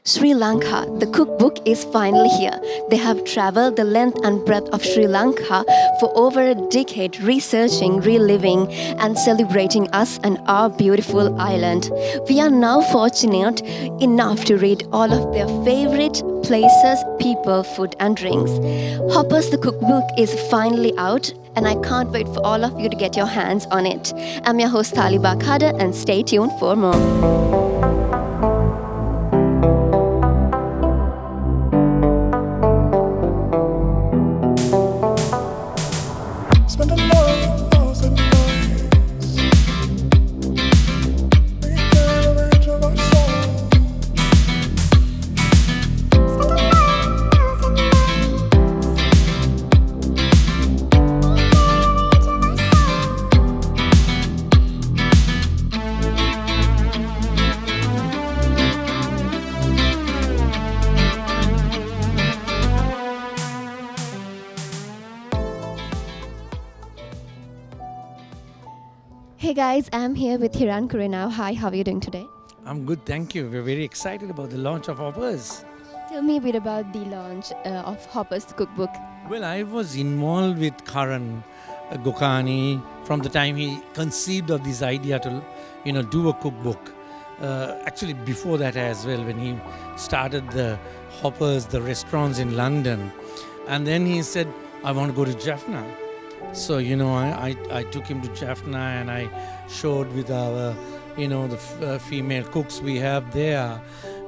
Sri Lanka, the cookbook is finally here. They have traveled the length and breadth of Sri Lanka for over a decade, researching, reliving, and celebrating us and our beautiful island. We are now fortunate enough to read all of their favorite places, people, food, and drinks. Hoppers the Cookbook is finally out, and I can't wait for all of you to get your hands on it. I'm your host, Taliba Khada, and stay tuned for more. Spend a long thousand nights making an edge of our soul. Spend a long thousand nights making an Hey guys, I'm here with Karan Gokani now. Hi, how are you doing today? I'm good, thank you. We're very excited about the launch of Hoppers. Tell me a bit about the launch of Hoppers the Cookbook. Well, I was involved with Karan Gokani from the time he conceived of this idea to, do a cookbook. Actually, before that as well, when he started the Hoppers, the restaurants in London, and then he said, "I want to go to Jaffna." So, I took him to Jaffna and I showed with our, the female cooks we have there,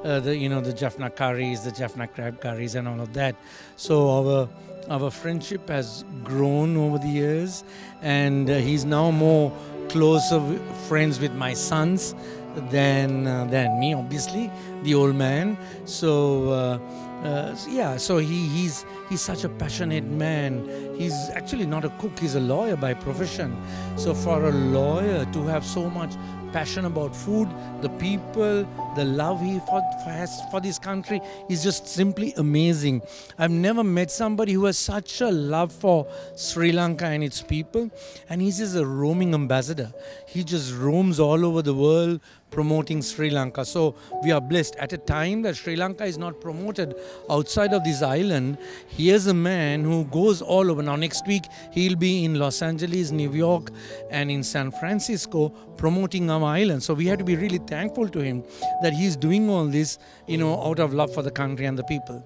the Jaffna curries, the Jaffna crab curries and all of that. So our friendship has grown over the years, and he's now more closer friends with my sons than me, obviously, the old man. So he's such a passionate man. He's actually not a cook, he's a lawyer by profession. So for a lawyer to have so much passion about food, the people, the love he has for this country is just simply amazing. I've never met somebody who has such a love for Sri Lanka and its people, and he's just a roaming ambassador. He just roams all over the world promoting Sri Lanka. So we are blessed. At a time that Sri Lanka is not promoted outside of this island, here's a man who goes all over. Now next week he'll be in Los Angeles, New York and in San Francisco promoting our island. So we have to be really thankful to him that he's doing all this, out of love for the country and the people.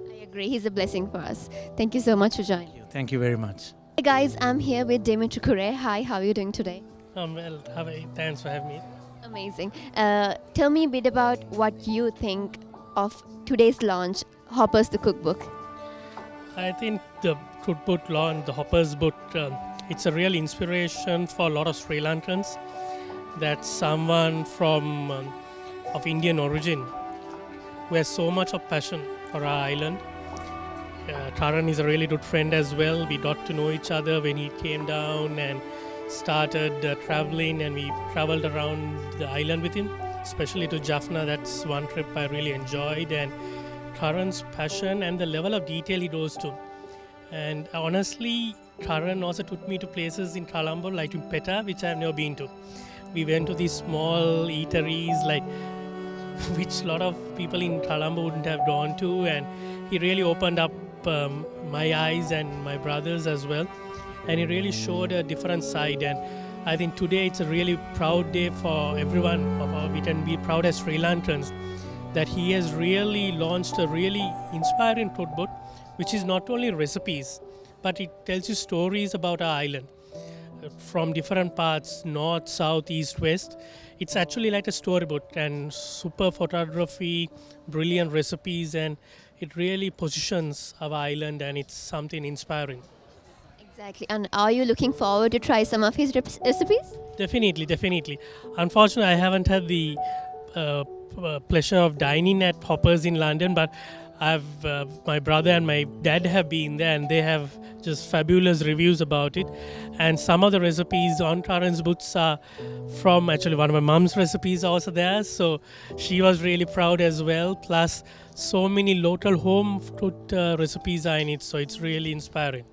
I agree, he's a blessing for us. Thank you so much for joining. Thank you very much. Hey guys, I'm here with Dimitri Kure. Hi, how are you doing today? Well, thanks for having me. Amazing. Tell me a bit about what you think of today's launch, Hoppers the Cookbook. I think the cookbook launch, the Hoppers book, it's a real inspiration for a lot of Sri Lankans. That's someone from of Indian origin who has so much of passion for our island. Karan is a really good friend as well. We got to know each other when he came down and started traveling, and we traveled around the island with him, especially to Jaffna. That's one trip I really enjoyed, and Karan's passion and the level of detail he goes to. And honestly, Karan also took me to places in Colombo, like in Peta, which I've never been to. We went to these small eateries, like which a lot of people in Colombo wouldn't have gone to, and he really opened up my eyes and my brothers as well. And he really showed a different side, and I think today it's a really proud day for everyone. We can be proud as Sri Lankans that he has really launched a really inspiring cookbook, which is not only recipes, but it tells you stories about our island from different parts, north, south, east, west. It's actually like a storybook, and super photography, brilliant recipes, and it really positions our island, and it's something inspiring. Exactly. And are you looking forward to try some of his recipes? Definitely. Unfortunately, I haven't had the pleasure of dining at Hoppers in London, but my brother and my dad have been there, and they have just fabulous reviews about it. And some of the recipes on Karan's books are from actually one of my mom's recipes also there, so she was really proud as well. Plus, so many local home cooked recipes are in it, so it's really inspiring.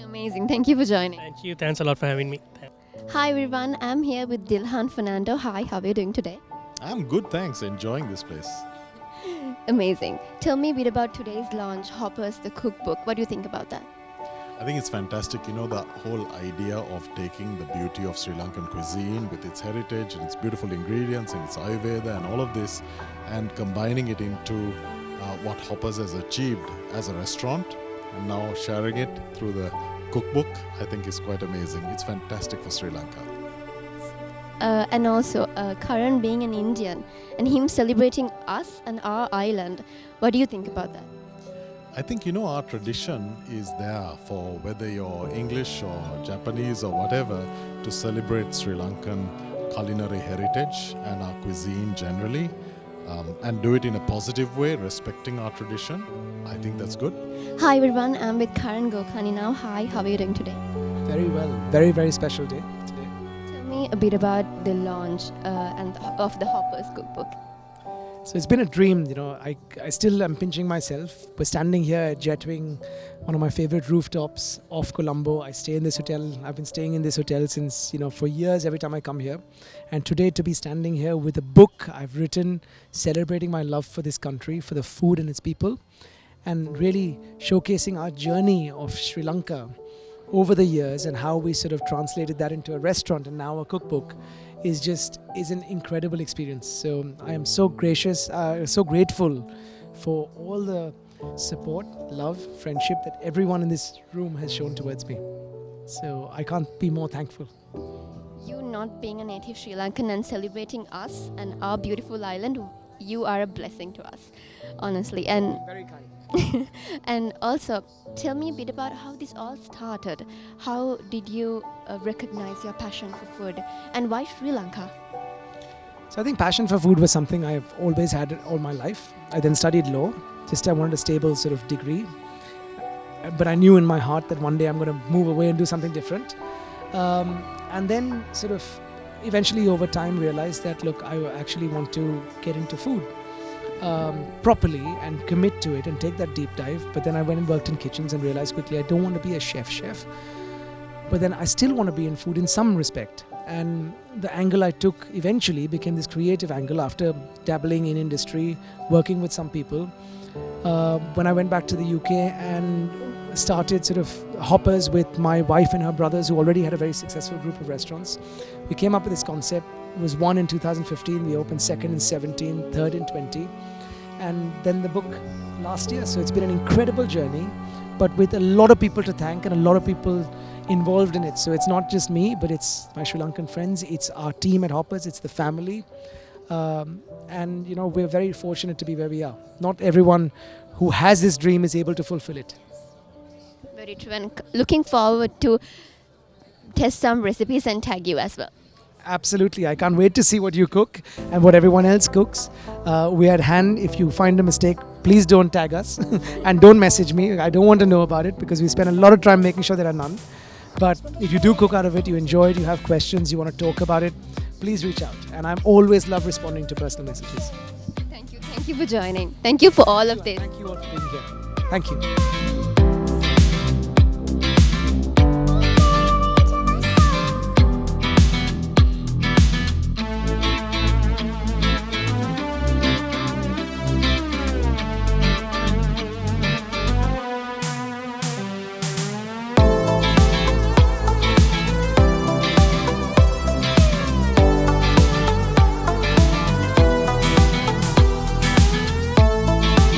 Amazing. Thank you for joining. Thank you. Thanks a lot for having me. Hi everyone, I'm here with Dilhan Fernando. Hi, how are you doing today? I'm good, thanks. Enjoying this place. Amazing. Tell me a bit about today's launch, Hoppers, the cookbook. What do you think about that? I think it's fantastic, the whole idea of taking the beauty of Sri Lankan cuisine with its heritage and its beautiful ingredients and its Ayurveda and all of this, and combining it into what Hoppers has achieved as a restaurant, and now sharing it through the cookbook, I think is quite amazing. It's fantastic for Sri Lanka. And also, Karan being an Indian and him celebrating us and our island. What do you think about that? I think our tradition is there for whether you're English or Japanese or whatever, to celebrate Sri Lankan culinary heritage and our cuisine generally, and do it in a positive way, respecting our tradition. I think that's good. Hi everyone, I'm with Karan Gokani now. Hi, how are you doing today? Very well. Very, very special day today. Tell me a bit about the launch of the Hoppers cookbook. So it's been a dream, I still am pinching myself. We're standing here at Jetwing, one of my favorite rooftops off Colombo. I stay in this hotel. I've been staying in this hotel since, for years every time I come here. And today to be standing here with a book I've written celebrating my love for this country, for the food and its people, and really showcasing our journey of Sri Lanka over the years and how we sort of translated that into a restaurant and now a cookbook is an incredible experience. So I am so gracious, so grateful for all the support, love, friendship that everyone in this room has shown towards me. So I can't be more thankful. You not being a native Sri Lankan and celebrating us and our beautiful island, you are a blessing to us, honestly. And Very kind. and also, tell me a bit about how this all started. How did you recognize your passion for food, and why Sri Lanka? So I think passion for food was something I've always had all my life. I then studied law. I wanted a stable sort of degree. But I knew in my heart that one day I'm going to move away and do something different. And then sort of eventually over time realized that, look, I actually want to get into food properly and commit to it and take that deep dive. But then I went and worked in kitchens and realized quickly I don't want to be a chef. But then I still want to be in food in some respect. And the angle I took eventually became this creative angle after dabbling in industry, working with some people. When I went back to the UK and started sort of Hoppers with my wife and her brothers, who already had a very successful group of restaurants, we came up with this concept. It was one in 2015, we opened second in 17, third in 20, and then the book last year. So it's been an incredible journey, but with a lot of people to thank and a lot of people involved in it. So it's not just me, but it's my Sri Lankan friends, it's our team at Hoppers, it's the family. And we're very fortunate to be where we are. Not everyone who has this dream is able to fulfill it. Very true, and looking forward to test some recipes and tag you as well. Absolutely. I can't wait to see what you cook and what everyone else cooks. We're at hand. If you find a mistake, please don't tag us and don't message me. I don't want to know about it because we spend a lot of time making sure there are none. But if you do cook out of it, you enjoy it, you have questions, you want to talk about it, please reach out. And I'm always love responding to personal messages. Thank you for joining. Thank you for all of this. Thank you all for being here. Thank you.